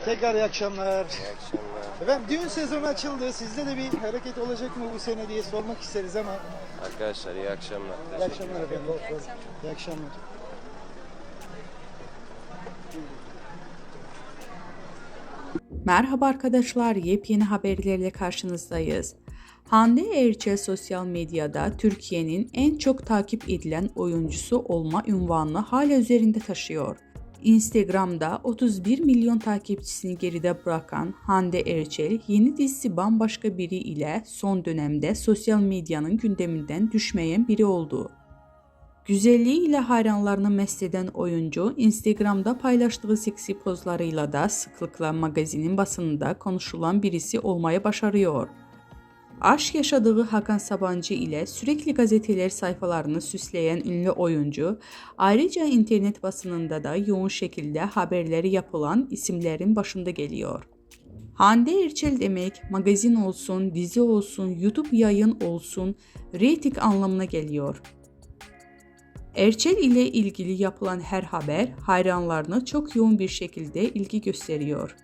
Tekrar iyi akşamlar. İyi akşamlar. Efendim düğün sezonu açıldı. Sizde de bir hareket olacak mı bu sene diye sormak isteriz ama. Arkadaşlar iyi akşamlar. İyi akşamlar efendim. İyi akşamlar. Merhaba arkadaşlar, yepyeni haberlerle karşınızdayız. Hande Erçel sosyal medyada Türkiye'nin en çok takip edilen oyuncusu olma unvanını hala üzerinde taşıyor. Instagram'da 31 milyon takipçisini geride bırakan Hande Erçel, yeni dizisi Bambaşka Biri ile son dönemde sosyal medyanın gündeminden düşmeyen biri oldu. Güzelliğiyle hayranlarını mest eden oyuncu, Instagram'da paylaştığı seksi pozlarıyla da sıklıkla magazinin basınında konuşulan birisi olmaya başarıyor. Aşk yaşadığı Hakan Sabancı ile sürekli gazeteler sayfalarını süsleyen ünlü oyuncu, ayrıca internet basınında da yoğun şekilde haberleri yapılan isimlerin başında geliyor. Hande Erçel demek, magazin olsun, dizi olsun, YouTube yayın olsun, reyting anlamına geliyor. Erçel ile ilgili yapılan her haber hayranlarına çok yoğun bir şekilde ilgi gösteriyor.